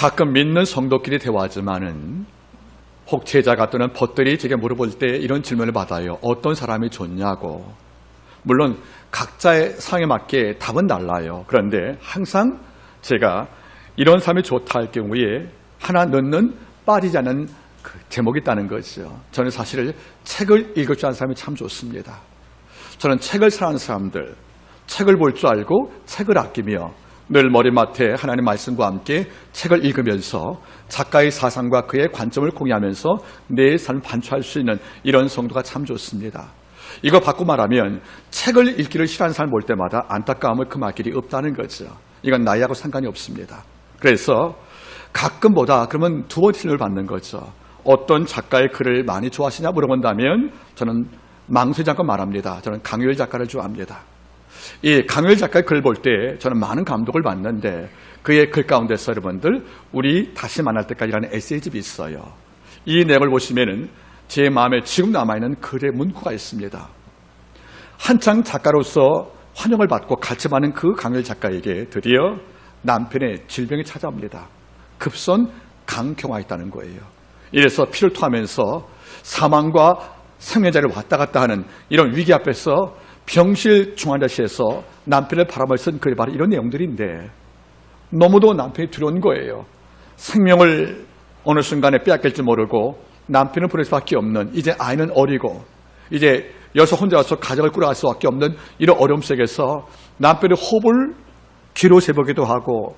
가끔 믿는 성도끼리 대화하지만은 혹 제자가 또는 벗들이 제게 물어볼 때 이런 질문을 받아요. 어떤 사람이 좋냐고. 물론 각자의 상황에 맞게 답은 달라요. 그런데 항상 제가 이런 사람이 좋다 할 경우에 하나 넣는 빠지지 않는 그 제목이 있다는 거죠. 저는 사실 책을 읽을 줄 아는 사람이 참 좋습니다. 저는 책을 사랑하는 사람들, 책을 볼 줄 알고 책을 아끼며 늘 머리맡에 하나님의 말씀과 함께 책을 읽으면서 작가의 사상과 그의 관점을 공유하면서 내 삶을 반추할 수 있는 이런 성도가 참 좋습니다. 이거 바꾸고 말하면 책을 읽기를 싫어하는 사람 볼 때마다 안타까움을 금할 길이 없다는 거죠. 이건 나이하고 상관이 없습니다. 그래서 가끔보다 그러면 두 번째 질문을 받는 거죠. 어떤 작가의 글을 많이 좋아하시냐 물어본다면 저는 망설이지 않고 말합니다. 저는 강요일 작가를 좋아합니다. 이 강요일 작가의 글 볼 때 저는 많은 감동을 받는데 그의 글 가운데서 여러분들 우리 다시 만날 때까지라는 에세이집이 있어요. 이 내용을 보시면은 제 마음에 지금 남아있는 글의 문구가 있습니다. 한창 작가로서 환영을 받고 같이 많은 그 강요일 작가에게 드디어 남편의 질병이 찾아옵니다. 급선 간경화했다는 거예요. 이래서 피를 토하면서 사망과 생명자를 왔다 갔다 하는 이런 위기 앞에서 병실 중환자실에서 남편을 바라볼 쓴 글이 바로 이런 내용들인데 너무도 남편이 두려운 거예요. 생명을 어느 순간에 빼앗길지 모르고 남편을 보낼 수밖에 없는, 이제 아이는 어리고 이제 여기서 혼자 와서 가정을 꾸려갈 수밖에 없는 이런 어려움 속에서 남편의 호흡을 귀로 재보기도 하고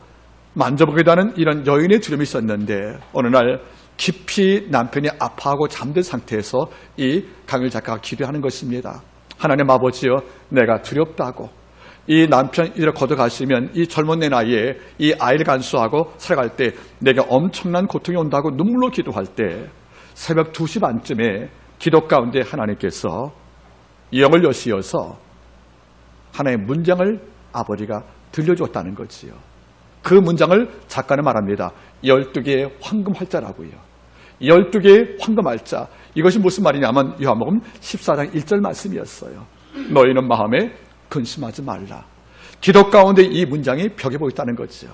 만져보기도 하는 이런 여인의 두려움이 있었는데 어느 날 깊이 남편이 아파하고 잠든 상태에서 이 강일 작가가 기도하는 것입니다. 하나님 아버지여, 내가 두렵다고. 이 남편 이를 거둬가시면 이 젊은 내 나이에 이 아이를 간수하고 살아갈 때 내게 엄청난 고통이 온다고 눈물로 기도할 때 새벽 2시 반쯤에 기도 가운데 하나님께서 영을 여시어서 하나의 문장을 아버지가 들려줬다는 거지요. 그 문장을 작가는 말합니다. 12개의 황금 활자라고요. 12개의 황금 활자. 이것이 무슨 말이냐면 요한복음 14장 1절 말씀이었어요. 너희는 마음에 근심하지 말라. 기도 가운데 이 문장이 벽에 보였다는 거죠.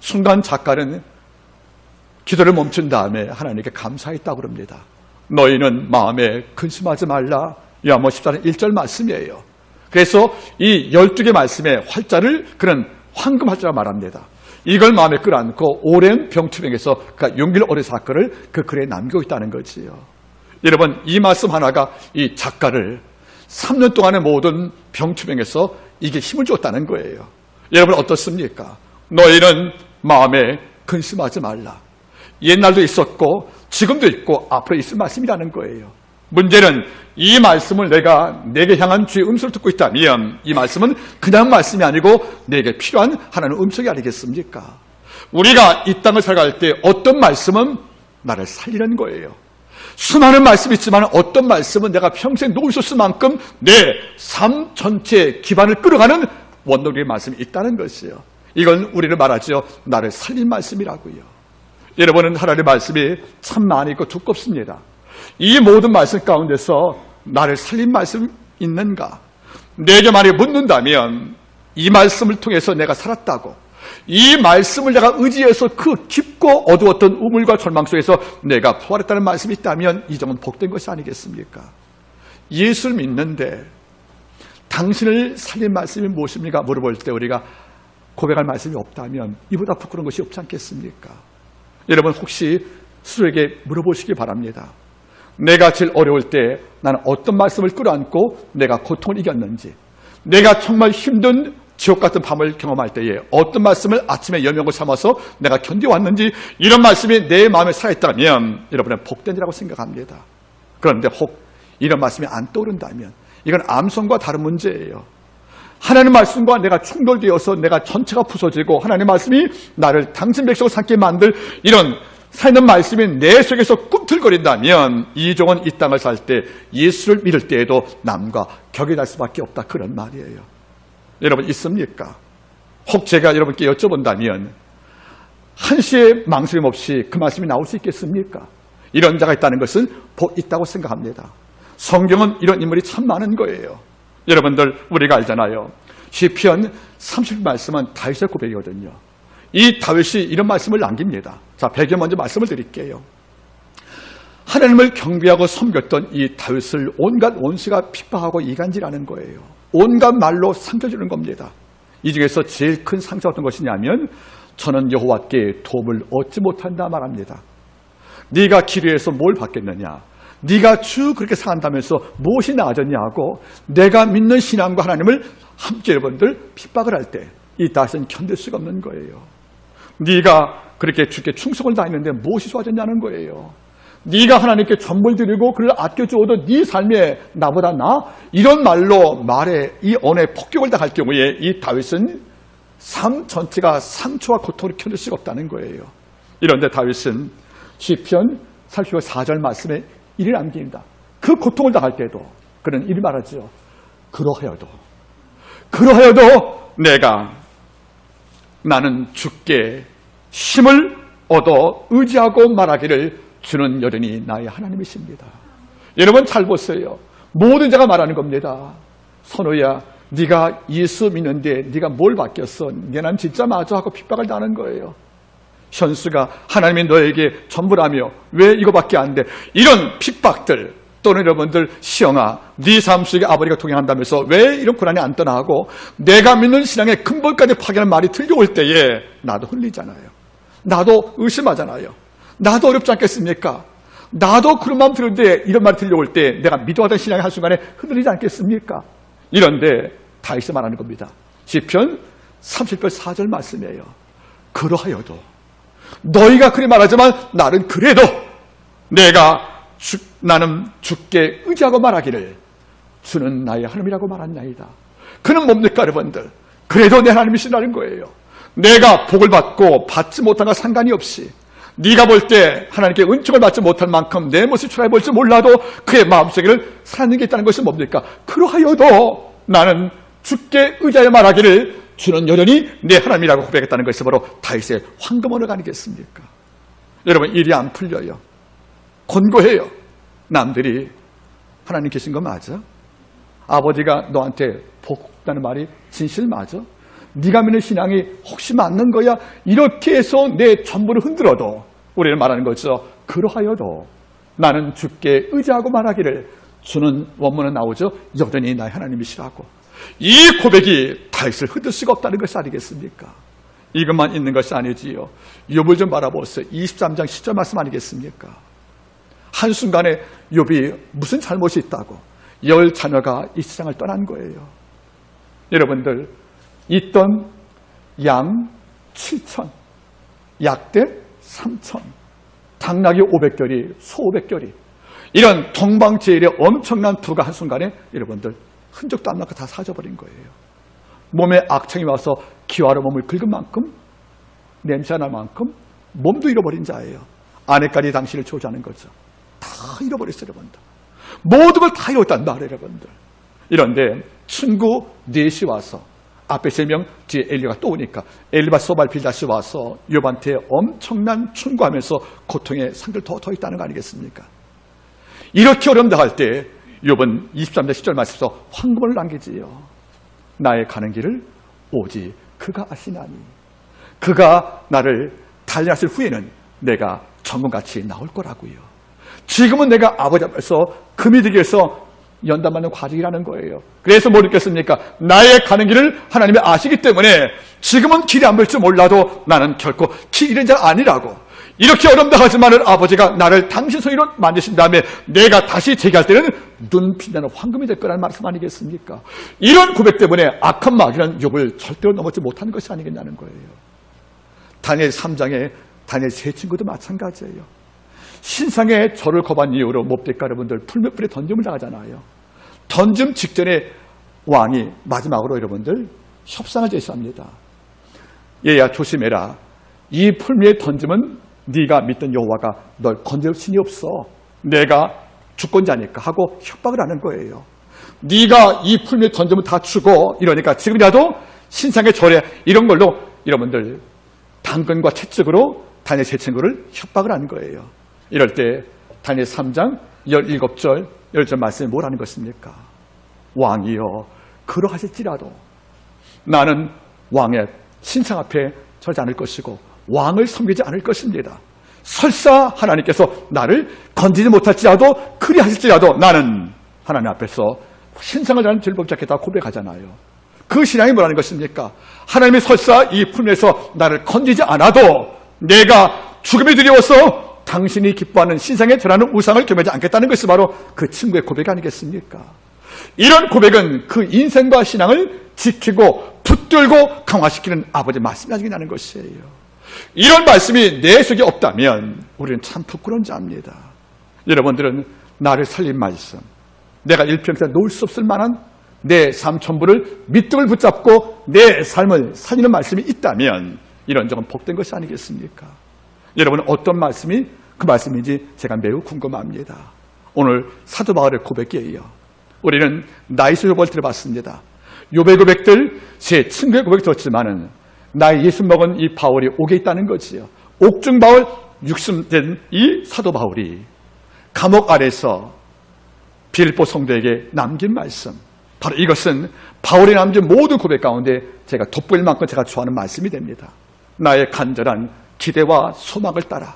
순간 작가는 기도를 멈춘 다음에 하나님께 감사했다고 그럽니다. 너희는 마음에 근심하지 말라. 요한복음 14장 1절 말씀이에요. 그래서 이 12개 말씀의 활자를 그는 황금 활자라 말합니다. 이걸 마음에 끌어안고 오랜 병투병에서 그가 용기를 얻은 사건을 그 글에 남기고 있다는 거지요. 여러분, 이 말씀 하나가 이 작가를 3년 동안의 모든 병투병에서 이게 힘을 줬다는 거예요. 여러분 어떻습니까? 너희는 마음에 근심하지 말라. 옛날도 있었고 지금도 있고 앞으로 있을 말씀이라는 거예요. 문제는 이 말씀을 내가 내게 향한 주의 음성을 듣고 있다면 이 말씀은 그냥 말씀이 아니고 내게 필요한 하나님의 음성이 아니겠습니까? 우리가 이 땅을 살아갈 때 어떤 말씀은 나를 살리는 거예요. 수많은 말씀이 있지만 어떤 말씀은 내가 평생 놓을 수 없을 만큼 내 삶 전체의 기반을 끌어가는 원동력의 말씀이 있다는 것이에요. 이건 우리를 말하죠. 나를 살린 말씀이라고요. 여러분은 하나님의 말씀이 참 많이 있고 두껍습니다. 이 모든 말씀 가운데서 나를 살린 말씀이 있는가? 내게 만약에 묻는다면 이 말씀을 통해서 내가 살았다고, 이 말씀을 내가 의지해서 그 깊고 어두웠던 우물과 절망 속에서 내가 부활했다는 말씀이 있다면 이 점은 복된 것이 아니겠습니까? 예수를 믿는데 당신을 살린 말씀이 무엇입니까? 물어볼 때 우리가 고백할 말씀이 없다면 이보다 부끄러운 것이 없지 않겠습니까? 여러분 혹시 스스로에게 물어보시기 바랍니다. 내가 제일 어려울 때 나는 어떤 말씀을 끌어안고 내가 고통을 이겼는지, 내가 정말 힘든 지옥 같은 밤을 경험할 때에 어떤 말씀을 아침에 여명을 삼아서 내가 견뎌왔는지, 이런 말씀이 내 마음에 살아있다면 여러분은 복된 이라고 생각합니다. 그런데 혹 이런 말씀이 안 떠오른다면 이건 암성과 다른 문제예요. 하나님 말씀과 내가 충돌되어서 내가 전체가 부서지고 하나님 말씀이 나를 당신 백성으로 삼게 만들 이런 살는 말씀이 내 속에서 꿈틀거린다면 이 종은 이 땅을 살 때 예수를 믿을 때에도 남과 격이 날 수밖에 없다, 그런 말이에요. 여러분 있습니까? 혹 제가 여러분께 여쭤본다면 한시의 망설임 없이 그 말씀이 나올 수 있겠습니까? 이런 자가 있다는 것은 복 있다고 생각합니다. 성경은 이런 인물이 참 많은 거예요. 여러분들 우리가 알잖아요. 시편 30편 말씀은 다윗의 고백이거든요. 이 다윗이 이런 말씀을 남깁니다. 자, 배경 먼저 말씀을 드릴게요. 하나님을 경배하고 섬겼던 이 다윗을 온갖 원수가 핍박하고 이간질하는 거예요. 온갖 말로 삼켜주는 겁니다. 이 중에서 제일 큰 상처가 어떤 것이냐면 저는 여호와께 도움을 얻지 못한다 말합니다. 네가 기르에서 뭘 받겠느냐? 네가 쭉 그렇게 산다면서 무엇이 나아졌냐고 내가 믿는 신앙과 하나님을 함께 여러분들 핍박을 할 때 이 다윗은 견딜 수가 없는 거예요. 네가 그렇게 주께 충성을 다했는데 무엇이 좋아졌냐는 거예요. 네가 하나님께 전부를 드리고 그를 아껴주어도 네 삶에 나보다 나? 이런 말로 말에 이 언어에 폭격을 당할 경우에 이 다윗은 삶 전체가 상처와 고통을 견딜 수가 없다는 거예요. 이런데 다윗은 시편 34절 말씀에 이를 남깁니다. 그 고통을 당할 때도 그는 이를 말하죠. 그러하여도 나는 주께 힘을 얻어 의지하고 말하기를 주는 여전히 나의 하나님이십니다. 여러분 잘 보세요. 모든 자가 말하는 겁니다. 선호야, 네가 예수 믿는데 네가 뭘 바뀌었어? 난 진짜 맞아 하고 핍박을 당하는 거예요. 현수가 하나님이 너에게 전부라며 왜 이거밖에 안 돼? 이런 핍박들 또는 여러분들 시영아, 네 삶 속에 아버지가 동행한다면서 왜 이런 고난이 안 떠나고 내가 믿는 신앙의 근본까지 파괴하는 말이 들려올 때에 나도 흘리잖아요. 나도 의심하잖아요. 나도 어렵지 않겠습니까? 나도 그런 마음 들는데 이런 말이 들려올 때 내가 믿어하던 신앙이 한순간에 흔들리지 않겠습니까? 이런데 다윗이 말하는 겁니다. 시편 30편 4절 말씀이에요. 그러하여도 너희가 그리 말하지만 나는 그래도 나는 주께 의지하고 말하기를 주는 나의 하나님이라고 말한나이다. 그는 뭡니까 여러분들? 그래도 내 하나님이시라는 거예요. 내가 복을 받고 받지 못한 것 상관이 없이 네가 볼 때 하나님께 은총을 받지 못할 만큼 내 모습이 초라해 보일지 몰라도 그의 마음속에는 살아있는 게 있다는 것이 뭡니까? 그러하여도 나는 주께 의지하여 말하기를 주는 여전히 내 하나님이라고 고백했다는 것이 바로 다윗의 황금 언어가 아니겠습니까? 여러분 일이 안 풀려요. 권고해요. 남들이 하나님 계신 거 맞아? 아버지가 너한테 복 다는 말이 진실 맞아? 네가 믿는 신앙이 혹시 맞는 거야? 이렇게 해서 내 전부를 흔들어도 우리는 말하는 거죠. 그러하여도 나는 주께 의지하고 말하기를 주는 원문은 나오죠. 여전히 나의 하나님이시라고. 이 고백이 다윗을 흔들 수가 없다는 것이 아니겠습니까? 이것만 있는 것이 아니지요. 욥을 좀 바라보세요. 23장 10절 말씀 아니겠습니까? 한순간에 욥이 무슨 잘못이 있다고 10 자녀가 이 세상을 떠난 거예요. 여러분들 있던 양 7천, 약대 3천, 당나귀 500결이, 소 500결이 이런 동방제일의 엄청난 부가 한순간에 여러분들 흔적도 안 남고 다 사져버린 거예요. 몸에 악청이 와서 기와로 몸을 긁은 만큼 냄새가 날 만큼 몸도 잃어버린 자예요. 아내까지 당신을 조주하는 거죠. 다 잃어버렸어요. 여러분들. 모든 걸 다 잃었단 말이에요. 여러분들. 이런데 친구 넷이 와서 앞에 3명 뒤에 엘리가 또 오니까 엘리바 소발 빌다시 와서 욥한테 엄청난 충고하면서 고통의 상을 더 있다는 거 아니겠습니까? 이렇게 어려움 당할 때 욥은 23절 10절 말씀에서 황금을 남기지요. 나의 가는 길을 오직 그가 아시나니 그가 나를 단련하실 후에는 내가 정금같이 나올 거라고요. 지금은 내가 아버지 앞에서 금이 되기 위해서 연단받는 과정이라는 거예요. 그래서 뭐 느꼈습니까? 나의 가는 길을 하나님이 아시기 때문에 지금은 길이 안 보일지 몰라도 나는 결코 길 잃은 자가 아니라고. 이렇게 어렵다하지만은 아버지가 나를 당신 손으로 만드신 다음에 내가 다시 재기할 때는 눈 빛나는 황금이 될 거라는 말씀 아니겠습니까? 이런 고백 때문에 악한 마귀는 욥을 절대로 넘어지 못하는 것이 아니겠냐는 거예요. 다니엘 3장에 다니엘 세 친구도 마찬가지예요. 신상의 절을 거부한 이유로 몹데카 여러분들 풀몇불에 던짐을 당하잖아요. 던짐 직전에 왕이 마지막으로 여러분들 협상을 제시합니다. 얘야 조심해라. 이 풀미에 던짐은 네가 믿던 여호와가 널 건질 신이 없어. 내가 주권자니까 하고 협박을 하는 거예요. 네가 이 풀미에 던짐은 다 주고 이러니까 지금이라도 신상의 절에 이런 걸로 여러분들 당근과 채찍으로 다니엘 세 친구를 협박을 하는 거예요. 이럴 때 다니엘 3장 17절 10절 말씀에 뭐라는 것입니까? 왕이여 그러하실지라도 나는 왕의 신상 앞에 설하지 않을 것이고 왕을 섬기지 않을 것입니다. 설사 하나님께서 나를 건지지 못할지라도 그리하실지라도 나는 하나님 앞에서 신상을 다하는 죄를 범치 않겠다 고백하잖아요. 그 신앙이 뭐라는 것입니까? 하나님이 설사 이 품에서 나를 건지지 않아도 내가 죽음이 두려워서 당신이 기뻐하는 신상에 절하는 우상을 겸하지 않겠다는 것이 바로 그 친구의 고백 아니겠습니까? 이런 고백은 그 인생과 신앙을 지키고 붙들고 강화시키는 아버지의 말씀이 나중에 나는 것이에요. 이런 말씀이 내 속에 없다면 우리는 참 부끄러운 자입니다. 여러분들은 나를 살린 말씀, 내가 일평생 놓을 수 없을 만한 내 삶 전부를 밑둥을 붙잡고 내 삶을 살리는 말씀이 있다면 이런 적은 복된 것이 아니겠습니까? 여러분은 어떤 말씀이 그 말씀인지 제가 매우 궁금합니다. 오늘 사도 바울의 고백이에요. 우리는 나이스 욥을 들어봤습니다. 욥의 고백들, 제 친구의 고백 들었지만은 나의 예수 먹은 이 바울이 옥에 있다는 거지요. 옥중 바울, 육순된 이 사도 바울이 감옥 안에서 빌립보 성도에게 남긴 말씀, 바로 이것은 바울이 남긴 모든 고백 가운데 제가 돋보일 만큼 제가 좋아하는 말씀이 됩니다. 나의 간절한 기대와 소망을 따라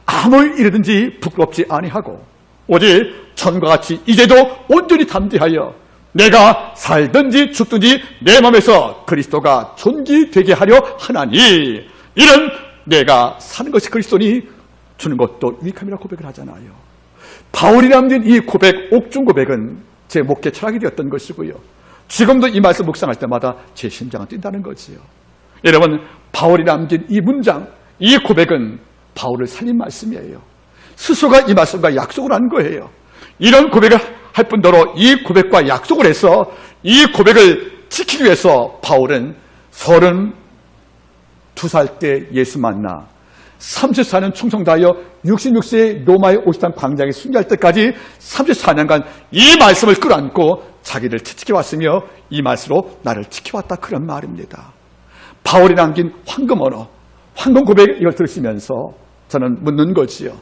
아무 일이든지 부끄럽지 아니하고 오직 전과 같이 이제도 온전히 담대하여 내가 살든지 죽든지 내 마음에서 그리스도가 존귀되게 하려 하나니 이런 내가 사는 것이 그리스도니 주는 것도 유익함이라고 고백을 하잖아요. 바울이 남긴 이 고백, 옥중 고백은 제 목회 철학이 되었던 것이고요. 지금도 이 말씀 묵상할 때마다 제 심장은 뛴다는 거지요. 여러분, 바울이 남긴 이 문장, 이 고백은 바울을 살린 말씀이에요. 스스로가 이 말씀과 약속을 한 거예요. 이런 고백을 할 뿐더러 이 고백과 약속을 해서 이 고백을 지키기 위해서 바울은 32살 때 예수 만나 34년 충성 다하여 66세의 로마의 오시탄 광장에 순교할 때까지 34년간 이 말씀을 끌어안고 자기를 지켜왔으며 이 말씀으로 나를 지켜왔다, 그런 말입니다. 바울이 남긴 황금 언어, 황금 고백, 이걸 들으시면서 저는 묻는 거지요.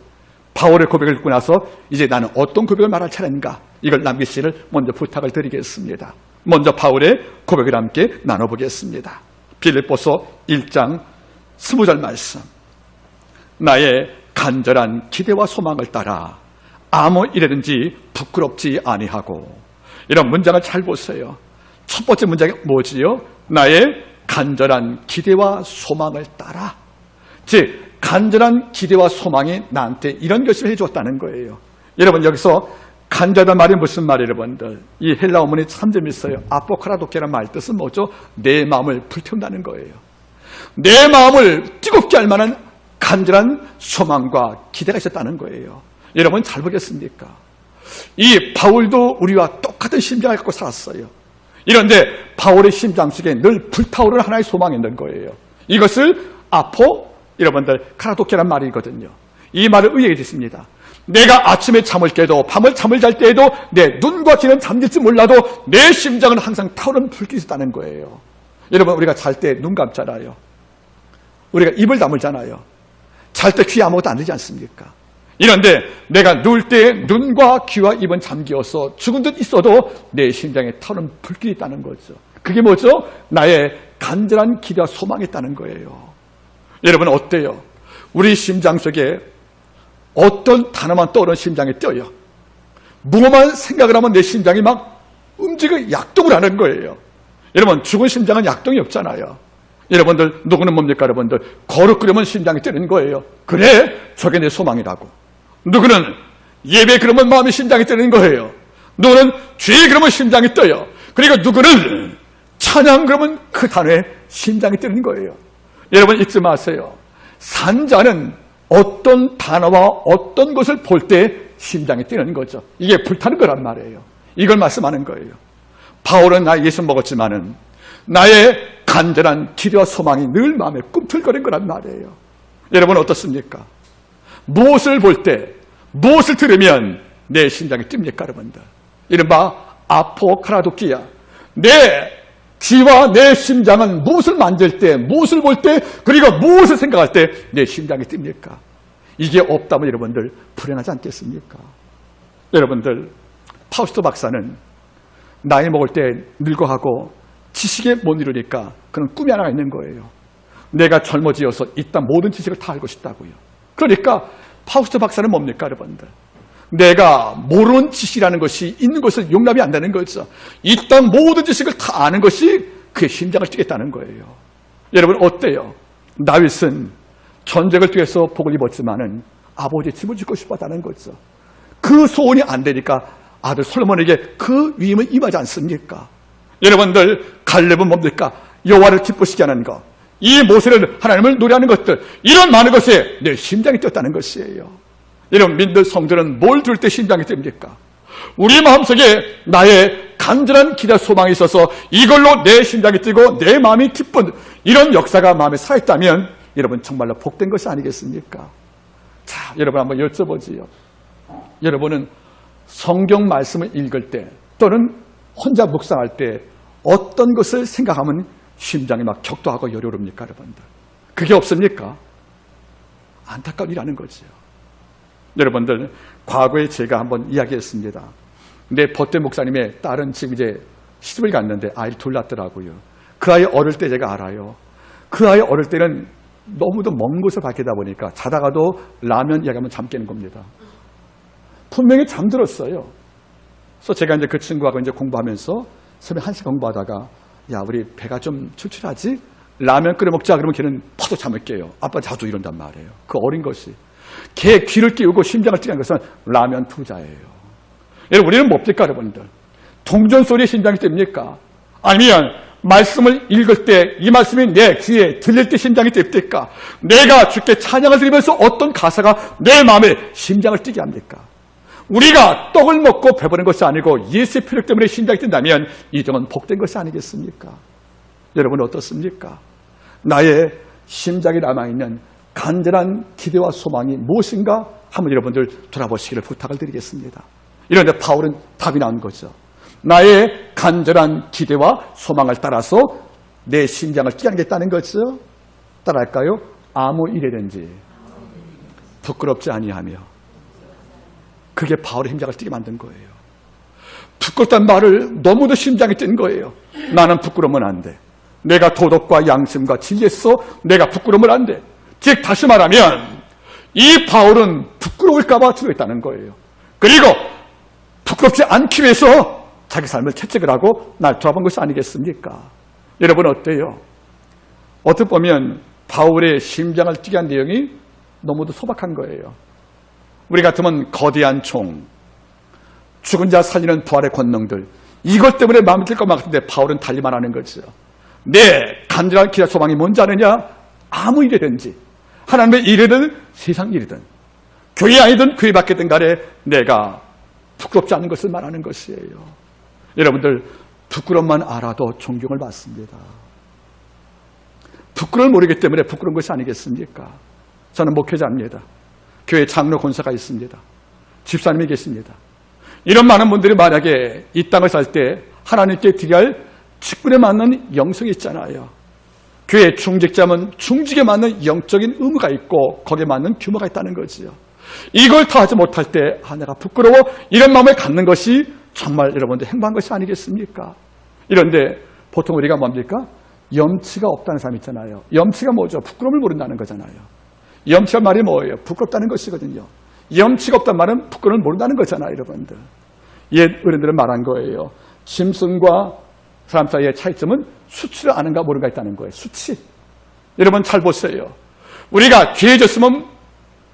바울의 고백을 듣고 나서 이제 나는 어떤 고백을 말할 차례인가, 이걸 남기시기를 먼저 부탁을 드리겠습니다. 먼저 바울의 고백을 함께 나눠보겠습니다. 빌립보서 1장 20절 말씀. 나의 간절한 기대와 소망을 따라 아무 일이든지 부끄럽지 아니하고. 이런 문장을 잘 보세요. 첫 번째 문장이 뭐지요? 나의 간절한 기대와 소망을 따라. 즉 간절한 기대와 소망이 나한테 이런 결심을 해주었다는 거예요. 여러분, 여기서 간절한 말이 무슨 말이에요, 여러분들? 이 헬라 어문이 참 재밌어요. 아포카라도케라는 말 뜻은 뭐죠? 내 마음을 불태운다는 거예요. 내 마음을 뜨겁게 할 만한 간절한 소망과 기대가 있었다는 거예요. 여러분 잘 보겠습니까? 이 바울도 우리와 똑같은 심장을 갖고 살았어요. 이런데 바울의 심장 속에 늘 불타오르는 하나의 소망이 있는 거예요. 이것을 여러분들 카라도케란 말이거든요. 이 말을 의역해 주십니다. 내가 아침에 잠을 깨도 밤을 잠을 잘 때에도 내 눈과 귀는 잠길지 몰라도 내 심장은 항상 타오르는 불길이 있다는 거예요. 여러분, 우리가 잘 때 눈 감잖아요. 우리가 입을 다물잖아요. 잘 때 귀에 아무것도 안 들지 않습니까? 이런데 내가 누울 때 눈과 귀와 입은 잠기어서 죽은 듯 있어도 내 심장에 타오르는 불길이 있다는 거죠. 그게 뭐죠? 나의 간절한 기대와 소망이 있다는 거예요. 여러분 어때요? 우리 심장 속에 어떤 단어만 떠오르는 심장이 뛰어요. 무엇만 생각을 하면 내 심장이 막 움직여 약동을 하는 거예요. 여러분, 죽은 심장은 약동이 없잖아요. 여러분들, 누구는 뭡니까? 여러분들, 거룩 그러면 심장이 뛰는 거예요. 그래, 저게 내 소망이라고. 누구는 예배 그러면 마음이 심장이 뛰는 거예요. 누구는 죄 그러면 심장이 뛰어요. 그리고 누구는 찬양 그러면 그 단어에 심장이 뛰는 거예요. 여러분 잊지 마세요. 산자는 어떤 단어와 어떤 것을 볼 때 심장이 뛰는 거죠. 이게 불타는 거란 말이에요. 이걸 말씀하는 거예요. 바울은 나 예수 먹었지만은 나의 간절한 기대와 소망이 늘 마음에 꿈틀거린 거란 말이에요. 여러분 어떻습니까? 무엇을 볼 때, 무엇을 들으면 내 심장이 뜁니까, 여러분들? 이른바 아포카라도키야. 내 귀와 내 심장은 무엇을 만질 때, 무엇을 볼 때, 그리고 무엇을 생각할 때 내 심장이 뜁니까? 이게 없다면 여러분들 불행하지 않겠습니까? 여러분들, 파우스트 박사는 나이 먹을 때 늙어가고 지식에 못 이루니까 그런 꿈이 하나가 있는 거예요. 내가 젊어지어서 이 땅 모든 지식을 다 알고 싶다고요. 그러니까 파우스트 박사는 뭡니까, 여러분들? 내가 모르는 지식이라는 것이 있는 것을 용납이 안 되는 거죠. 이 땅 모든 지식을 다 아는 것이 그의 심장을 뛰겠다는 거예요. 여러분 어때요? 다윗은 전쟁을 뛰어서 복을 입었지만은 아버지의 짐을 짓고 싶었다는 거죠. 그 소원이 안 되니까 아들 솔로몬에게 그 위임을 임하지 않습니까? 여러분들 갈렙은 뭡니까? 여호와를 기쁘시게 하는 것, 이 모세를 하나님을 노래하는 것들, 이런 많은 것에 내 심장이 뛰었다는 것이에요. 여러분 믿는 성들은 뭘 들을 때 심장이 뜁니까? 우리 마음속에 나의 간절한 기대 소망이 있어서 이걸로 내 심장이 뛰고 내 마음이 기쁜 이런 역사가 마음에 살아있다면 여러분 정말로 복된 것이 아니겠습니까? 자, 여러분 한번 여쭤보지요. 여러분은 성경 말씀을 읽을 때 또는 혼자 묵상할 때 어떤 것을 생각하면 심장이 막 격도하고 열이 오릅니까, 여러분들? 그게 없습니까? 안타까운 일하는 거지요. 여러분들, 과거에 제가 한번 이야기했습니다. 내 버테 목사님의 딸은 지금 이제 시집을 갔는데 아이를 둘 낳았더라고요. 그 아이 어릴 때 제가 알아요. 그 아이 어릴 때는 너무도 먼 곳을 밝히다 보니까 자다가도 라면 이야기하면 잠 깨는 겁니다. 분명히 잠들었어요. 그래서 제가 이제 그 친구하고 이제 공부하면서 새벽 1시 공부하다가 야, 우리 배가 좀 출출하지? 라면 끓여 먹자. 그러면 걔는 파도 잠을 깨요. 아빠 자주 이런단 말이에요. 그 어린 것이. 걔 귀를 끼우고 심장을 뛰게 한 것은 라면 투자예요. 여러분, 우리는 뭡니까, 여러분들? 동전 소리에 심장이 뜁니까? 아니면 말씀을 읽을 때 이 말씀이 내 귀에 들릴 때 심장이 뜁니까? 내가 주께 찬양을 드리면서 어떤 가사가 내 마음에 심장을 뛰게 합니까? 우리가 떡을 먹고 배부른 것이 아니고 예수의 표력 때문에 심장이 뛴다면 이 점은 복된 것이 아니겠습니까? 여러분 어떻습니까? 나의 심장에 남아있는 간절한 기대와 소망이 무엇인가 한번 여러분들 돌아보시기를 부탁을 드리겠습니다. 이런데 바울은 답이 나온 거죠. 나의 간절한 기대와 소망을 따라서 내 심장을 뛰게 하겠다는 거죠. 따라할까요? 아무 일이든지 부끄럽지 아니하며. 그게 바울의 심장을 뛰게 만든 거예요. 부끄럽다는 말을 너무도 심장이 뛴 거예요. 나는 부끄러우면 안 돼. 내가 도덕과 양심과 진리에서 내가 부끄러우면 안 돼. 즉 다시 말하면 이 바울은 부끄러울까 봐 두려워했다는 거예요. 그리고 부끄럽지 않기 위해서 자기 삶을 채찍을 하고 날 돌아본 것이 아니겠습니까? 여러분 어때요? 어떻게 보면 바울의 심장을 뛰게 한 내용이 너무도 소박한 거예요. 우리 같으면 거대한 총, 죽은 자 살리는 부활의 권능들, 이것 때문에 마음이 뛸 것만 같은데 바울은 달리만 하는 거죠. 내 간절한 기대 소망이 뭔지 아느냐? 아무 일이든지, 하나님의 일이든 세상 일이든, 교회 아니든 교회 밖이든 간에 내가 부끄럽지 않은 것을 말하는 것이에요. 여러분들 부끄러움만 알아도 존경을 받습니다. 부끄러움을 모르기 때문에 부끄러운 것이 아니겠습니까? 저는 목회자입니다. 교회 장로 권사가 있습니다. 집사님이 계십니다. 이런 많은 분들이 만약에 이 땅을 살 때 하나님께 드려야 할 직분에 맞는 영성이 있잖아요. 교회 중직자면 중직에 맞는 영적인 의무가 있고 거기에 맞는 규모가 있다는 거지요. 이걸 다 하지 못할 때 내가 부끄러워 이런 마음을 갖는 것이 정말 여러분들 행복한 것이 아니겠습니까? 이런데 보통 우리가 뭡니까? 염치가 없다는 사람 있잖아요. 염치가 뭐죠? 부끄러움을 모른다는 거잖아요. 염치가 말이 뭐예요? 부끄럽다는 것이거든요. 염치가 없다는 말은 부끄러움을 모른다는 거잖아요, 여러분들. 옛 어른들은 말한 거예요. 짐승과 사람 사이의 차이점은 수치를 아는가 모르는가 있다는 거예요. 수치. 여러분 잘 보세요. 우리가 귀해졌으면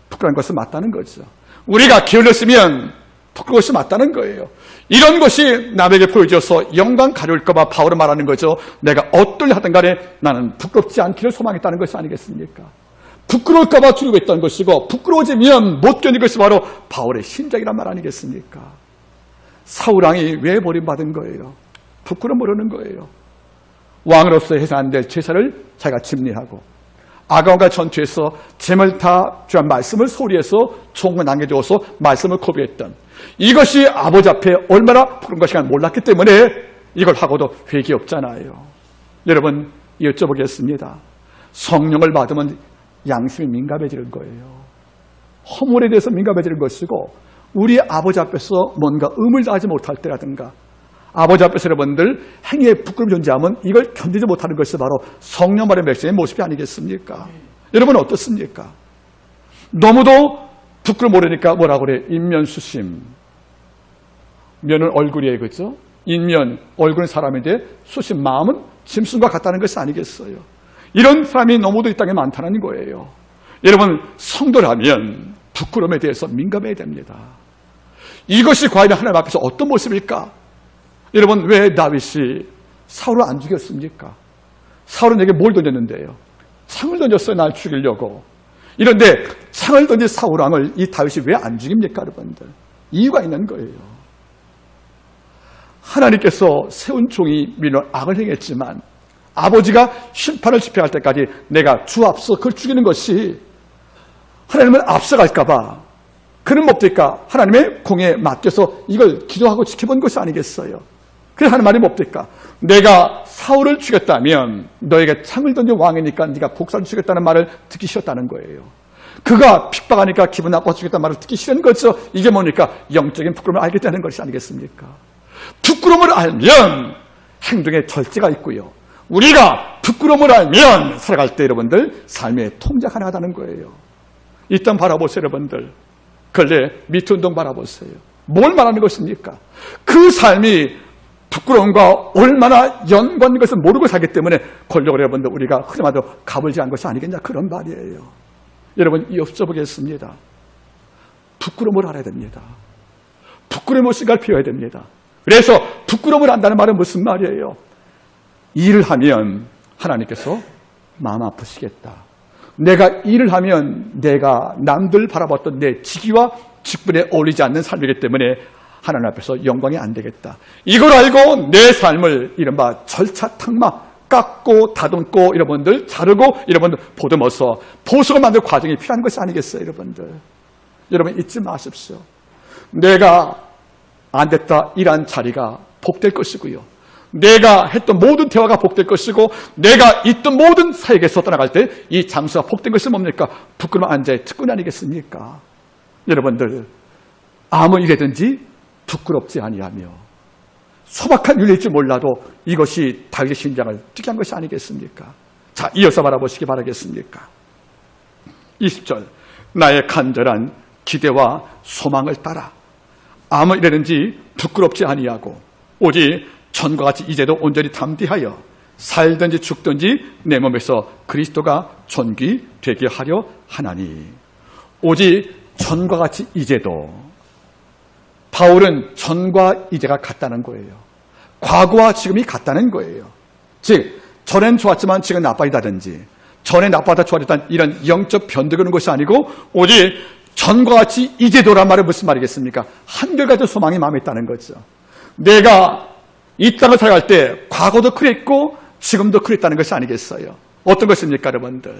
부끄러운 것은 맞다는 거죠. 우리가 기울였으면 부끄러운 것이 맞다는 거예요. 이런 것이 남에게 보여져서 영광 가려울까 봐 바울은 말하는 거죠. 내가 어떨 하든 간에 나는 부끄럽지 않기를 소망했다는 것이 아니겠습니까? 부끄러울까 봐 두려워했던 것이고 부끄러워지면 못 견딜 것이 바로 바울의 심장이란 말 아니겠습니까? 사울왕이 왜 버림받은 거예요? 부끄러움 모르는 거예요. 왕으로서 해서 안 될 제사를 자기가 집리하고 아가원과 전투에서 잼을 다 주한 말씀을 소리해서 총을 남겨주어서 말씀을 고비했던 이것이 아버지 앞에 얼마나 부끄러운 것인가 몰랐기 때문에 이걸 하고도 회개 없잖아요. 여러분 여쭤보겠습니다. 성령을 받으면 양심이 민감해지는 거예요. 허물에 대해서 민감해지는 것이고 우리 아버지 앞에서 뭔가 의무를 다하지 못할 때라든가 아버지 앞에서 여러분들 행위에 부끄러움이 존재하면 이걸 견디지 못하는 것이 바로 성령만의 백성의 모습이 아니겠습니까? 여러분 어떻습니까? 너무도 부끄러움 모르니까 뭐라고 그래? 인면수심. 면은 얼굴이에요, 그렇죠? 인면, 얼굴은 사람인데 수심, 마음은 짐승과 같다는 것이 아니겠어요? 이런 사람이 너무도 이 땅에 많다는 거예요. 여러분 성도라면 부끄러움에 대해서 민감해야 됩니다. 이것이 과연 하나님 앞에서 어떤 모습일까? 여러분 왜 다윗이 사울을 안 죽였습니까? 사울은 내게 뭘 던졌는데요? 창을 던졌어요. 날 죽이려고. 이런데 창을 던진 사울 왕을 이 다윗이 왜 안 죽입니까? 여러분들 이유가 있는 거예요. 하나님께서 세운 종이 밀어 악을 행했지만 아버지가 심판을 집행할 때까지 내가 주 앞서 그걸 죽이는 것이 하나님을 앞서갈까 봐 그는 뭡니까? 하나님의 공에 맡겨서 이걸 기도하고 지켜본 것이 아니겠어요? 그래서 하나님 말이 뭡니까? 내가 사울을 죽였다면 너에게 창을 던진 왕이니까 네가 복사를 죽였다는 말을 듣기 싫었다는 거예요. 그가 핍박하니까 기분 나빠서 죽였다는 말을 듣기 싫은 거죠. 이게 뭡니까? 영적인 부끄러움을 알겠다는 것이 아니겠습니까? 부끄러움을 알면 행동에 절제가 있고요. 우리가 부끄러움을 알면 살아갈 때 여러분들 삶의 통제가 가능하다는 거예요. 일단 바라보세요 여러분들. 근래 미투운동 바라보세요. 뭘 말하는 것입니까? 그 삶이 부끄러움과 얼마나 연관된 것을 모르고 살기 때문에 권력을 여러분들 우리가 흔히 말해도 가불지한 것이 아니겠냐 그런 말이에요. 여러분 여쭤보겠습니다. 부끄러움을 알아야 됩니다. 부끄러움의 시간을 피워야 됩니다. 그래서 부끄러움을 안다는 말은 무슨 말이에요? 일을 하면 하나님께서 마음 아프시겠다. 내가 일을 하면 내가 남들 바라봤던 내 직위와 직분에 어울리지 않는 삶이기 때문에 하나님 앞에서 영광이 안 되겠다. 이걸 알고 내 삶을 이른바 절차 탕마 깎고 다듬고 여러분들 자르고 여러분들 보듬어서 보석을 만들 과정이 필요한 것이 아니겠어요 여러분들. 여러분 잊지 마십시오. 내가 안 됐다 일한 자리가 복될 것이고요. 내가 했던 모든 대화가 복될 것이고 내가 있던 모든 사역에서 떠나갈 때 이 장소가 복된 것이 뭡니까? 부끄러움 안자의 특권 아니겠습니까? 여러분들 아무 일이든지 부끄럽지 아니하며 소박한 윤리일지 몰라도 이것이 다윗의 신장을 띠게 한 것이 아니겠습니까? 자, 이어서 바라보시기 바라겠습니까? 20절 나의 간절한 기대와 소망을 따라 아무 일이든지 부끄럽지 아니하고 오직 전과 같이 이제도 온전히 담대하여 살든지 죽든지 내 몸에서 그리스도가 존귀되게 하려 하나니. 오직 전과 같이 이제도. 바울은 전과 이제가 같다는 거예요. 과거와 지금이 같다는 거예요. 즉 전엔 좋았지만 지금 나빠지다든지 전에 나빠다 좋아졌다는 이런 영적 변덕이 오는 것이 아니고 오직 전과 같이 이제도란 말은 무슨 말이겠습니까? 한결같은 소망이 마음에 있다는 거죠. 내가 이 땅을 살아갈 때 과거도 그랬고 지금도 그랬다는 것이 아니겠어요? 어떤 것입니까 여러분들?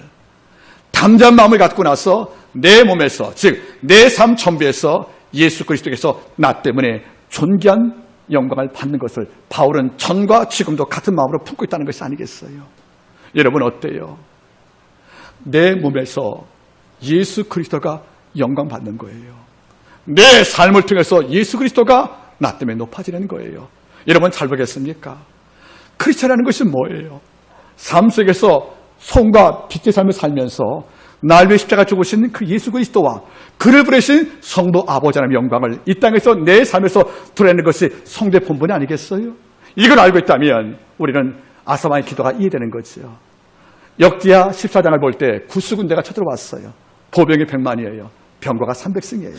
담대한 마음을 갖고 나서 내 몸에서 즉 내 삶 전부에서 예수 그리스도께서 나 때문에 존귀한 영광을 받는 것을 바울은 전과 지금도 같은 마음으로 품고 있다는 것이 아니겠어요? 여러분 어때요? 내 몸에서 예수 그리스도가 영광 받는 거예요. 내 삶을 통해서 예수 그리스도가 나 때문에 높아지는 거예요. 여러분 잘 보겠습니까? 크리스천이라는 것이 뭐예요? 삶 속에서 소금과 빛의 삶을 살면서 날 위해 십자가 죽으신 그 예수 그리스도와 그를 부르신 성도 아버지 하나님의 영광을 이 땅에서 내 삶에서 드러내는 것이 성도의 본분이 아니겠어요? 이걸 알고 있다면 우리는 아사왕의 기도가 이해되는 거죠. 역기하 14장을 볼 때 구수군대가 쳐들어왔어요. 보병이 100만이에요. 병거가 300승이에요.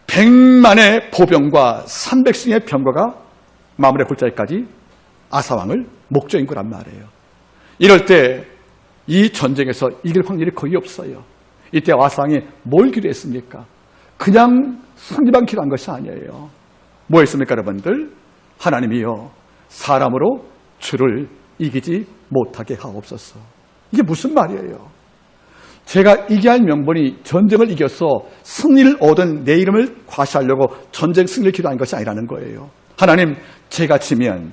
100만의 보병과 300승의 병거가 마무리 굴자리까지 아사왕을 목조인 거란 말이에요. 이럴 때 이 전쟁에서 이길 확률이 거의 없어요. 이때 아사왕이 뭘 기도했습니까? 그냥 승리만 기도한 것이 아니에요. 뭐 했습니까 여러분들? 하나님이여 사람으로 주를 이기지 못하게 하옵소서. 이게 무슨 말이에요? 제가 이겨야 할 명분이 전쟁을 이겨서 승리를 얻은 내 이름을 과시하려고 전쟁 승리를 기도한 것이 아니라는 거예요. 하나님, 제가 지면,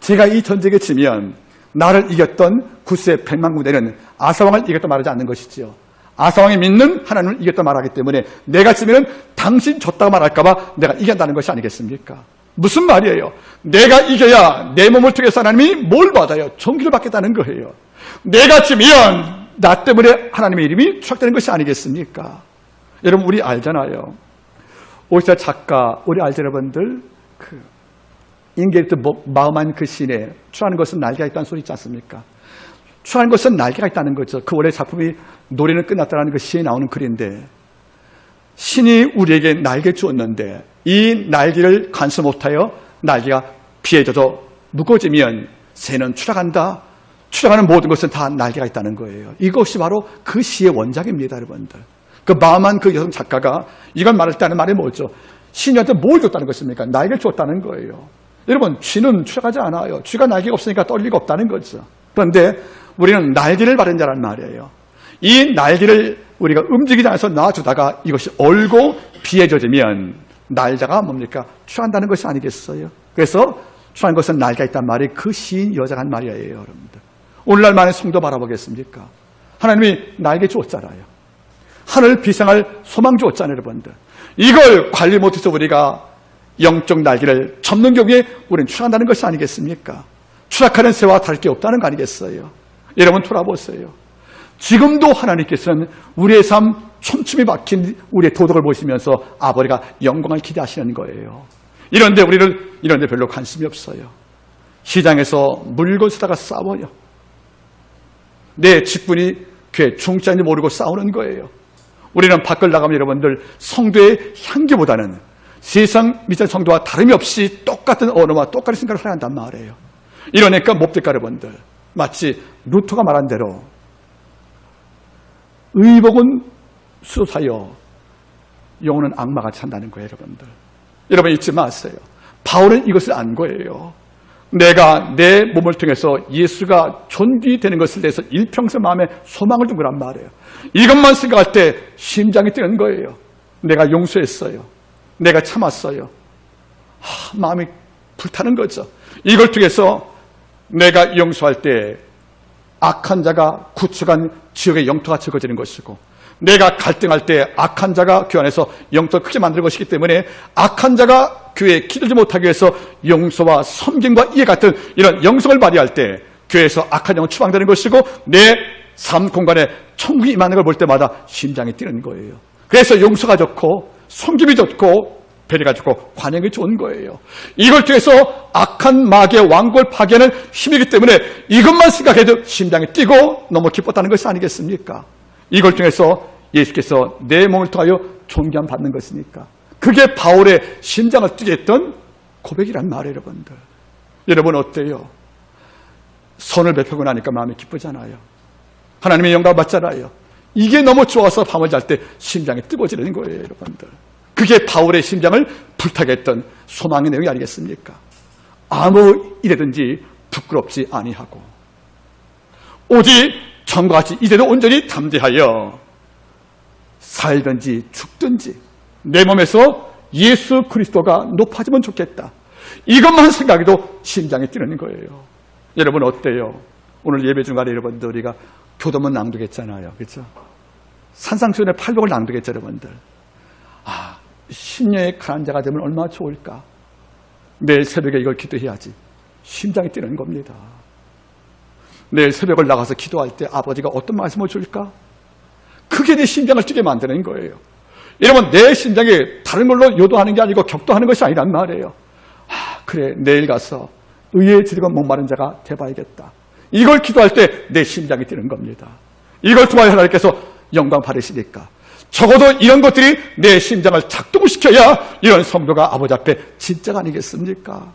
제가 이 전쟁에 지면 나를 이겼던 구스의 100만 군대는 아사왕을 이겼다 말하지 않는 것이지요. 아사왕이 믿는 하나님을 이겼다 말하기 때문에 내가 지면 당신 졌다고 말할까 봐 내가 이긴다는 것이 아니겠습니까? 무슨 말이에요? 내가 이겨야 내 몸을 통해서 하나님이 뭘 받아요? 존귀를 받겠다는 거예요. 내가 지면 나 때문에 하나님의 이름이 추락되는 것이 아니겠습니까? 여러분, 우리 알잖아요. 오시아 작가, 우리 알죠, 여러분들? 인게리트 마음한 그 시인에 추락하는 것은 날개가 있다는 소리 있지 않습니까? 추락하는 것은 날개가 있다는 거죠. 그 원래 작품이 노래는 끝났다는 그 시에 나오는 글인데, 신이 우리에게 날개 주었는데 이 날개를 간수 못하여 날개가 비에 젖어 무거워지면 새는 추락한다. 추락하는 모든 것은 다 날개가 있다는 거예요. 이것이 바로 그 시의 원작입니다, 여러분들. 그 마음한 그 여성 작가가 이걸 말할 때 하는 말이 뭐죠? 신이한테 뭘 줬다는 것입니까? 날개를 줬다는 거예요. 여러분, 쥐는 추락하지 않아요. 쥐가 날개가 없으니까 떨 리가 없다는 거죠. 그런데 우리는 날개를 받은 자란 말이에요. 이 날개를 우리가 움직이지 않아서 놔주다가 이것이 얼고 비에 젖으면 날자가 뭡니까? 추락한다는 것이 아니겠어요? 그래서 추락한 것은 날개가 있단 말이 그 시인 여자가 한 말이에요, 여러분들. 오늘날 많은 성도 바라보겠습니까? 하나님이 날개 주었잖아요. 하늘 비상할 소망 주었잖아요, 여러분들. 이걸 관리 못해서 우리가 영적 날개를 접는 경우에 우리는 추락한다는 것이 아니겠습니까? 추락하는 새와 다를 게 없다는 거 아니겠어요? 여러분 돌아보세요. 지금도 하나님께서는 우리의 삶 촘촘히 박힌 우리의 도덕을 보시면서 아버지가 영광을 기대하시는 거예요. 이런데 우리는 이런데 별로 관심이 없어요. 시장에서 물건 사다가 싸워요. 내 직분이 교회 중짜인지 모르고 싸우는 거예요. 우리는 밖을 나가면 여러분들 성도의 향기보다는 세상 밑에 성도와 다름이 없이 똑같은 언어와 똑같은 생각을 해야 한단 말이에요. 이러니까 뭡니까, 여러분들? 마치 루터가 말한 대로 의복은 수사여 영혼은 악마같이 한다는 거예요, 여러분들. 여러분 잊지 마세요. 바울은 이것을 안 거예요. 내가 내 몸을 통해서 예수가 존귀되는 것을 대해서 일평생 마음에 소망을 둔 거란 말이에요. 이것만 생각할 때 심장이 뛰는 거예요. 내가 용서했어요. 내가 참았어요. 마음이 불타는 거죠. 이걸 통해서 내가 용서할 때 악한 자가 구축한 지옥의 영토가 적어지는 것이고, 내가 갈등할 때 악한 자가 교회 안에서 영토를 크게 만드는 것이기 때문에 악한 자가 교회에 기들지 못하기 위해서 용서와 섬김과 이해 같은 이런 영성을 발휘할 때 교회에서 악한 영은 추방되는 것이고, 내 삶 공간에 천국이 임하는 걸 볼 때마다 심장이 뛰는 거예요. 그래서 용서가 좋고 섬김이 좋고 배려가 좋고 관용이 좋은 거예요. 이걸 통해서 악한 마귀의 왕국을 파괴하는 힘이기 때문에 이것만 생각해도 심장이 뛰고 너무 기뻤다는 것이 아니겠습니까? 이걸 통해서 예수께서 내 몸을 통하여 존귀함 받는 것이니까. 그게 바울의 심장을 뛰게 했던 고백이란 말이에요, 여러분들. 여러분 어때요? 선을 베풀고 나니까 마음이 기쁘잖아요. 하나님의 영광 받잖아요. 이게 너무 좋아서 밤을 잘 때 심장이 뜨거워지는 거예요, 여러분들. 그게 바울의 심장을 불타게 했던 소망의 내용이 아니겠습니까? 아무 일이든지 부끄럽지 아니하고 오직 전과 같이 이제도 온전히 담대하여 살든지 죽든지 내 몸에서 예수 그리스도가 높아지면 좋겠다. 이것만 생각해도 심장이 뛰는 거예요. 여러분 어때요? 오늘 예배 중간에 여러분들 우리가 교도문 낭독했잖아요. 그렇죠? 산상수훈의 800을 낭독했죠, 여러분들. 심령의 가난 자가 되면 얼마나 좋을까? 내일 새벽에 이걸 기도해야지. 심장이 뛰는 겁니다. 내일 새벽을 나가서 기도할 때 아버지가 어떤 말씀을 줄까? 그게 내 심장을 뛰게 만드는 거예요. 여러분, 내 심장이 다른 걸로 요도하는 게 아니고 격도하는 것이 아니란 말이에요. 그래, 내일 가서 의에 지르고 목마른 자가 돼봐야겠다. 이걸 기도할 때 내 심장이 뛰는 겁니다. 이걸 통하여 하나님께서 영광 받으시니까 적어도 이런 것들이 내 심장을 작동을 시켜야 이런 성도가 아버지 앞에 진짜가 아니겠습니까?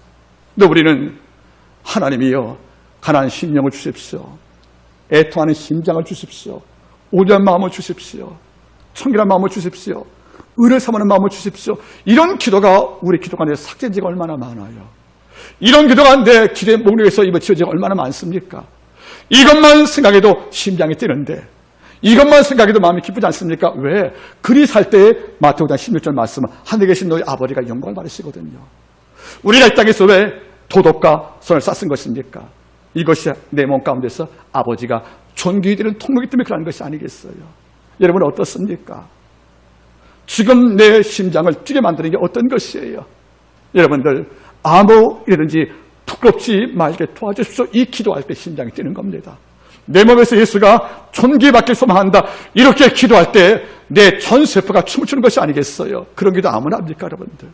근데 우리는 하나님이여 가난한 심령을 주십시오. 애통하는 심장을 주십시오. 오대한 마음을 주십시오. 청결한 마음을 주십시오. 의를 삼하는 마음을 주십시오. 이런 기도가 우리 기도가 내 삭제된 지가 얼마나 많아요. 이런 기도가 내 기도의 목록에서 입어 지어지가 얼마나 많습니까? 이것만 생각해도 심장이 뛰는데 이것만 생각해도 마음이 기쁘지 않습니까? 왜? 그리 살 때에 마태복음 16절 말씀은 하늘에 계신 너희 아버지가 영광을 받으시거든요. 우리가 이 땅에서 왜 도덕과 선을 쌓은 것입니까? 이것이 내 몸 가운데서 아버지가 존귀히 되는 통로이기 때문에 그러는 것이 아니겠어요? 여러분 어떻습니까? 지금 내 심장을 뛰게 만드는 게 어떤 것이에요? 여러분들 아무 일이든지 부끄럽지 말게 도와주십시오. 이 기도할 때 심장이 뛰는 겁니다. 내 몸에서 예수가 존귀받길 소망한다. 이렇게 기도할 때 내 전 세포가 춤을 추는 것이 아니겠어요? 그런 기도 아무나 합니까, 여러분들?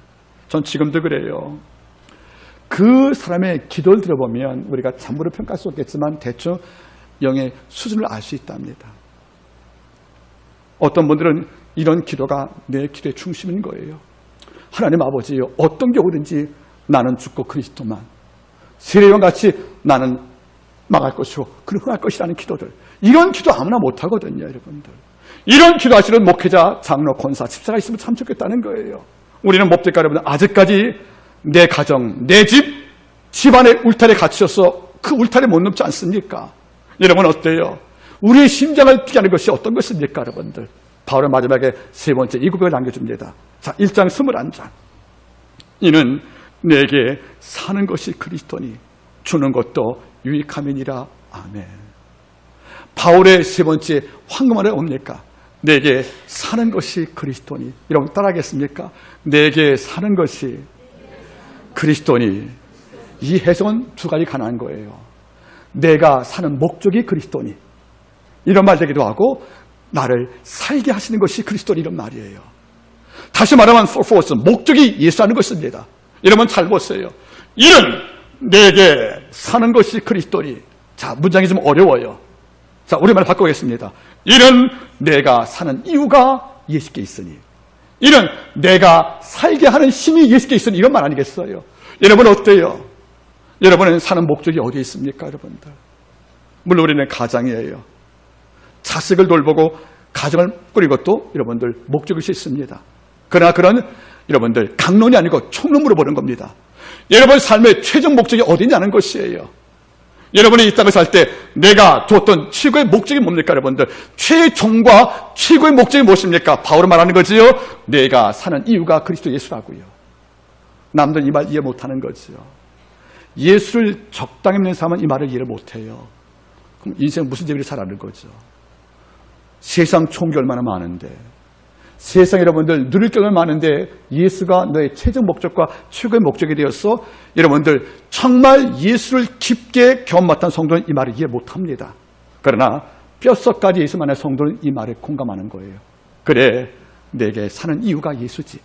전 지금도 그래요. 그 사람의 기도를 들어보면 우리가 잠부로 평가할 수 없겠지만 대충 영의 수준을 알 수 있답니다. 어떤 분들은 이런 기도가 내 기도의 중심인 거예요. 하나님 아버지요, 어떤 경우든지 나는 죽고 그리스도만, 세례와 같이 나는 망할 것이고 그는 흥할 것이라는 기도들, 이런 기도 아무나 못하거든요, 여러분들. 이런 기도하시는 목회자, 장로, 권사, 집사가 있으면 참 좋겠다는 거예요. 우리는 뭡니까, 여러분들? 아직까지 내 가정, 내 집, 집안의 울타리에 갇혀서 그 울타리에 못 넘지 않습니까? 여러분 어때요? 우리의 심장을 뛰게 하는 것이 어떤 것입니까, 여러분들? 바울은 마지막에 세 번째 이 고백을 남겨줍니다. 자, 1장 21장. 이는 내게 사는 것이 그리스도니 주는 것도 유익함이니라. 아멘. 바울의 세 번째 황금알에 옵니까? 내게 사는 것이 그리스도니. 여러분 따라하겠습니까? 내게 사는 것이 그리스도니. 이 해석은 두 가지 가능한 거예요. 내가 사는 목적이 그리스도니, 이런 말 되기도 하고, 나를 살게 하시는 것이 그리스도니, 이런 말이에요. 다시 말하면 purpose, 목적이 예수라는 것입니다. 여러분 잘 보세요. 이는 내게 사는 것이 그리스도니. 자, 문장이 좀 어려워요. 자, 우리말 바꾸겠습니다. 이는 내가 사는 이유가 예수께 있으니, 이는 내가 살게 하는 힘이 예수께 있으니, 이런 말 아니겠어요? 여러분 어때요? 여러분은 사는 목적이 어디에 있습니까, 여러분들? 물론 우리는 가장이에요. 자식을 돌보고 가정을 꾸리는 것도 여러분들 목적일 수 있습니다. 그러나 그런 여러분들 강론이 아니고 총론으로 보는 겁니다. 여러분 삶의 최종 목적이 어디냐는 것이에요. 여러분이 이 땅을 살 때 내가 두었던 최고의 목적이 뭡니까, 여러분들? 최종과 최고의 목적이 무엇입니까? 바울은 말하는 거지요. 내가 사는 이유가 그리스도 예수라고요. 남들 이 말 이해 못하는 거지요. 예수를 적당히 믿는 사람은 이 말을 이해를 못해요. 그럼 인생 무슨 재미를 살아는 거죠? 세상 총기 얼마나 많은데, 세상 여러분들 누릴 게 얼마나 많은데 예수가 너의 최종 목적과 최고의 목적이 되어서 여러분들 정말 예수를 깊게 경험 못한 성도는 이 말을 이해 못합니다. 그러나 뼛속까지 예수만의 성도는 이 말에 공감하는 거예요. 그래, 내게 사는 이유가 예수지,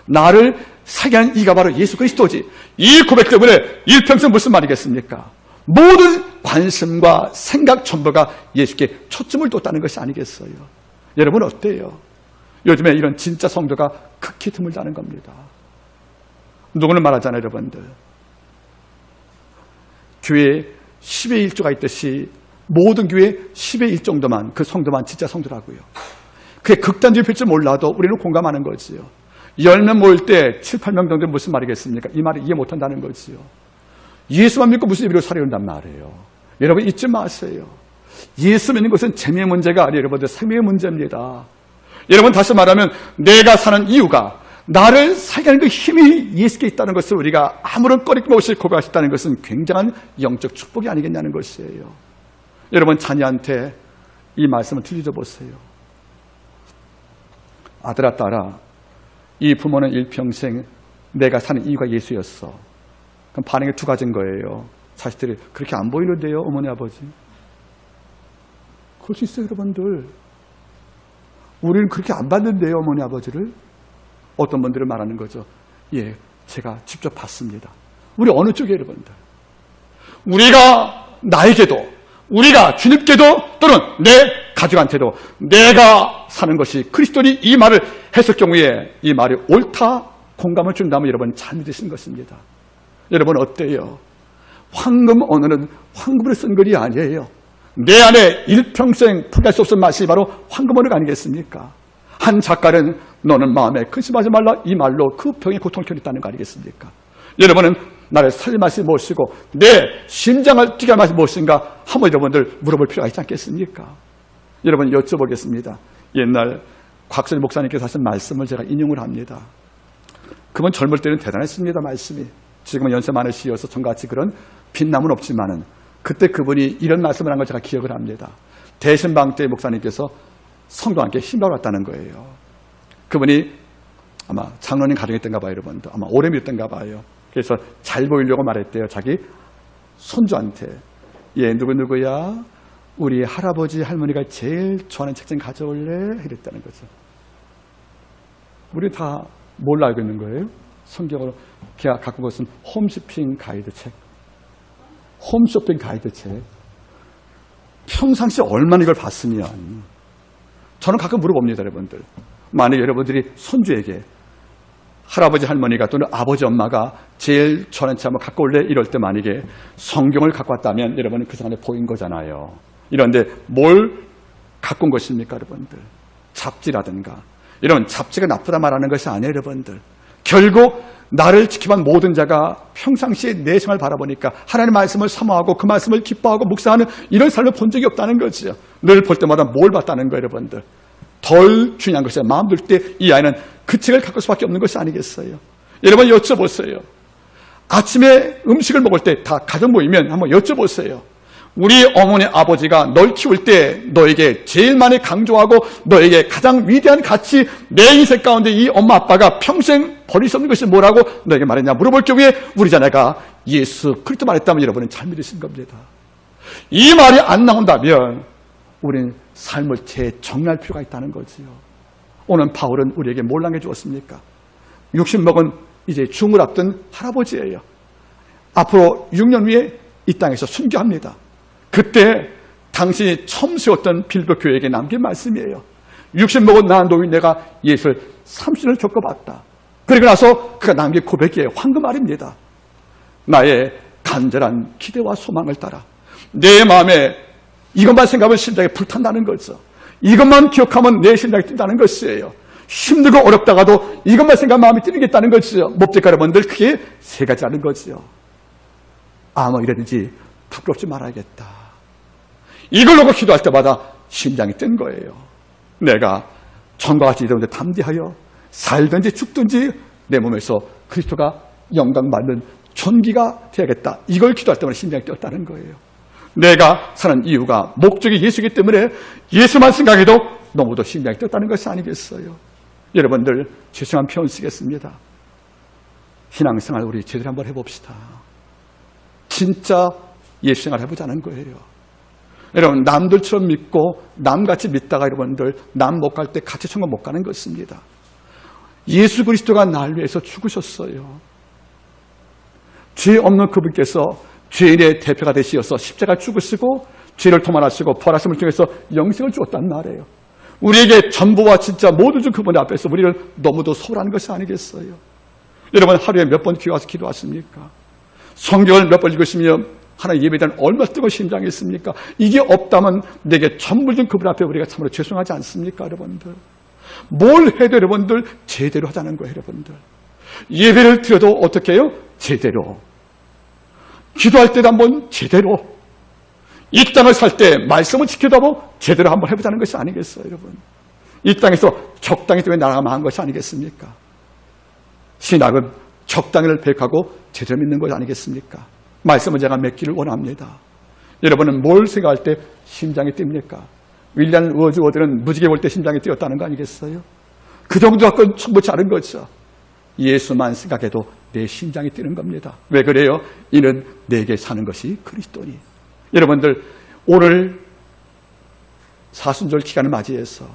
나를 살게 하는 이가 바로 예수 그리스도지. 이 고백 때문에 일평생 무슨 말이겠습니까? 모든 관심과 생각 전부가 예수께 초점을 뒀다는 것이 아니겠어요? 여러분 어때요? 요즘에 이런 진짜 성도가 극히 드물다는 겁니다. 누구는 말하잖아요, 여러분들. 교회에 10의 1조가 있듯이 모든 교회에 10의 1 정도만, 그 성도만 진짜 성도라고요. 그게 극단적인 필지 몰라도 우리는 공감하는 거지요. 10명 모일 때 7, 8명 정도 무슨 말이겠습니까? 이 말을 이해 못한다는 거지요. 예수만 믿고 무슨 예비로 살아야 한단 말이에요. 여러분 잊지 마세요. 예수 믿는 것은 재미의 문제가 아니에요. 여러분들 생명의 문제입니다. 여러분 다시 말하면 내가 사는 이유가, 나를 살게 하는 그 힘이 예수께 있다는 것을 우리가 아무런 꺼리낌 없이 고백할 수 있다는 것은 굉장한 영적 축복이 아니겠냐는 것이에요. 여러분 자녀한테 이 말씀을 들려보세요. 아들아 딸아, 이 부모는 일평생 내가 사는 이유가 예수였어. 그럼 반응이 두 가지인 거예요. 자식들이 그렇게 안 보이는데요, 어머니 아버지. 그럴 수 있어요, 여러분들. 우리는 그렇게 안 봤는데요, 어머니 아버지를. 어떤 분들은 말하는 거죠. 예, 제가 직접 봤습니다. 우리 어느 쪽이에요, 여러분들? 우리가 나에게도, 우리가 주님께도, 또는 내 가족한테도 내가 사는 것이 그리스도니, 이 말을 했을 경우에 이 말이 옳다 공감을 준다면 여러분 잘 믿으시는 것입니다. 여러분 어때요? 황금 언어는 황금으로 쓴 글이 아니에요. 내 안에 일평생 포기할 수 없는 맛이 바로 황금 언어가 아니겠습니까? 한 작가는 너는 마음에 근심하지 말라, 이 말로 그 병의 고통을 견뎠다는 거 아니겠습니까? 여러분은 나를 살릴 맛이 무엇이고 내 심장을 뛰게 할 맛이 무엇인가 한번 여러분들 물어볼 필요가 있지 않겠습니까? 여러분 여쭤보겠습니다. 옛날 곽선희 목사님께서 하신 말씀을 제가 인용을 합니다. 그분 젊을 때는 대단했습니다, 말씀이. 지금은 연세 많으시어서 전같이 그런 빛남은 없지만은 그때 그분이 이런 말씀을 한 걸 제가 기억을 합니다. 대신방 때 목사님께서 성도한테 힘을 받았다는 거예요. 그분이 아마 장로님 가정이었던가 봐요, 여러분들. 아마 오래 믿었던가 봐요. 그래서 잘 보이려고 말했대요. 자기 손주한테. 얘 누구야? 우리 할아버지 할머니가 제일 좋아하는 책 좀 가져올래? 이랬다는 거죠. 우리 다 뭘 알고 있는 거예요? 성경으로 걔가 갖고 온 것은 홈쇼핑 가이드 책. 홈쇼핑 가이드 책. 평상시에 얼마나 이걸 봤으면. 저는 가끔 물어봅니다, 여러분들. 만약 여러분들이 손주에게 할아버지 할머니가 또는 아버지 엄마가 제일 좋아하는 책 한번 갖고 올래? 이럴 때 만약에 성경을 갖고 왔다면 여러분은 그 시간에 보인 거잖아요. 이런데 뭘 갖고 온 것입니까, 여러분들? 잡지라든가. 이런 잡지가 나쁘다 말하는 것이 아니에요, 여러분들. 결국 나를 지켜본 모든 자가 평상시에 내 생활을 바라보니까 하나님의 말씀을 사모하고 그 말씀을 기뻐하고 묵상하는 이런 삶을 본 적이 없다는 거죠. 늘 볼 때마다 뭘 봤다는 거예요, 여러분들. 덜 중요한 것이야. 마음 둘 때 이 아이는 그 책을 갖고 올 수밖에 없는 것이 아니겠어요. 여러분 여쭤보세요. 아침에 음식을 먹을 때 다 가족 모이면 한번 여쭤보세요. 우리 어머니 아버지가 널 키울 때 너에게 제일 많이 강조하고 너에게 가장 위대한 가치 내 인생 가운데 이 엄마 아빠가 평생 버릴 수 없는 것이 뭐라고 너에게 말했냐 물어볼 경우에 우리 자녀가 예수 그리스도 말했다면 여러분은 잘 믿으신 겁니다. 이 말이 안 나온다면 우리는 삶을 재정리할 필요가 있다는 거지요. 오늘 바울은 우리에게 뭘 남겨주었습니까? 60 먹은 이제 죽음을 앞둔 할아버지예요. 앞으로 6년 후에 이 땅에서 순교합니다. 그때 당신이 처음 세웠던 빌보 교회에게 남긴 말씀이에요. 60 먹은 나 노인 내가 예수를 30년을 겪어봤다. 그리고 나서 그가 남긴 고백이에요. 황금 말입니다. 나의 간절한 기대와 소망을 따라 내 마음에 이것만 생각하면 심장이 불탄다는 거죠. 이것만 기억하면 내 심장이 뛴다는 것이에요. 힘들고 어렵다가도 이것만 생각하면 마음이 뛰겠다는 거죠. 뭡니까 여러분들? 그게 세 가지라는 거죠. 아무 이래든지 부끄럽지 말아야겠다. 이걸 놓고 기도할 때마다 심장이 뜬 거예요. 내가 전과 같이 이런데 담대하여 살든지 죽든지 내 몸에서 그리스도가 영광받는 존귀가 되야겠다. 이걸 기도할 때마다 심장이 뛰었다는 거예요. 내가 사는 이유가 목적이 예수이기 때문에 예수만 생각해도 너무도 심장이 뛰었다는 것이 아니겠어요. 여러분들 죄송한 표현 쓰겠습니다. 신앙생활 우리 제대로 한번 해봅시다. 진짜 예수생활 해보자는 거예요. 여러분 남들처럼 믿고 남같이 믿다가 여러분들 남 못 갈 때 같이 천국 못 가는 것입니다. 예수 그리스도가 날 위해서 죽으셨어요. 죄 없는 그분께서 죄인의 대표가 되시어서 십자가 죽으시고 죄를 도말하시고 부활하심을 통해서 영생을 주었단 말이에요. 우리에게 전부와 진짜 모든 주 그분 앞에서 우리를 너무도 소홀하는 것이 아니겠어요. 여러분 하루에 몇 번 기도하서 기도하십니까? 성경을 몇 번 읽으시면 하나님 예배에 대한 얼마나 뜨거운 심장이 있습니까? 이게 없다면 내게 전부 준 그분 앞에 우리가 참으로 죄송하지 않습니까, 여러분들? 뭘 해도 여러분들 제대로 하자는 거예요, 여러분들. 예배를 드려도 어떻게 해요? 제대로. 기도할 때도 한번 제대로. 이 땅을 살 때 말씀을 지켜도 제대로 한번 해보자는 것이 아니겠어요, 여러분? 이 땅에서 적당히 때문에 나라가 망한 것이 아니겠습니까? 신학은 적당히를 배격하고 제대로 믿는 것 아니겠습니까? 말씀을 제가 맺기를 원합니다. 여러분은 뭘 생각할 때 심장이 뜁니까? 윌리엄 워즈워드는 무지개 볼 때 심장이 뛰었다는 거 아니겠어요? 그 정도 갖고는 충분치 않은 거죠. 예수만 생각해도 내 심장이 뛰는 겁니다. 왜 그래요? 이는 내게 사는 것이 그리스도니. 여러분들 오늘 사순절 기간을 맞이해서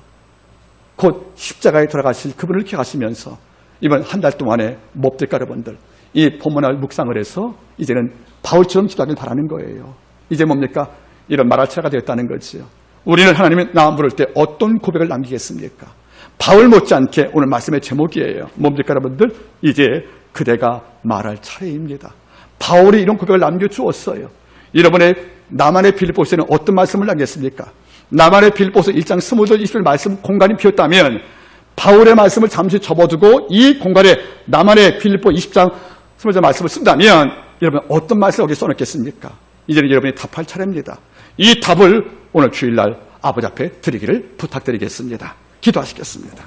곧 십자가에 돌아가실 그분을 기억하시면서 이번 한 달 동안에 뭡니까 여러분들? 이 본문을 묵상을 해서 이제는 바울처럼 기도하길 바라는 거예요. 이제 뭡니까? 이런 말할 차가 되었다는 거지요. 우리는 하나님의 나am 부를 때 어떤 고백을 남기겠습니까? 바울 못지않게 오늘 말씀의 제목이에요. 뭡니까 여러분들? 이제 그대가 말할 차례입니다. 바울이 이런 고백을 남겨주었어요. 여러분의 남한의 빌립보서에는 어떤 말씀을 남겼습니까? 남한의 빌립보서 1장 20절 20절 말씀 공간이 비었다면 바울의 말씀을 잠시 접어두고 이 공간에 남한의 빌립보 20장 20절 말씀을 쓴다면 여러분 어떤 말씀을 여기 써놓겠습니까? 이제는 여러분이 답할 차례입니다. 이 답을 오늘 주일날 아버지 앞에 드리기를 부탁드리겠습니다. 기도하시겠습니다.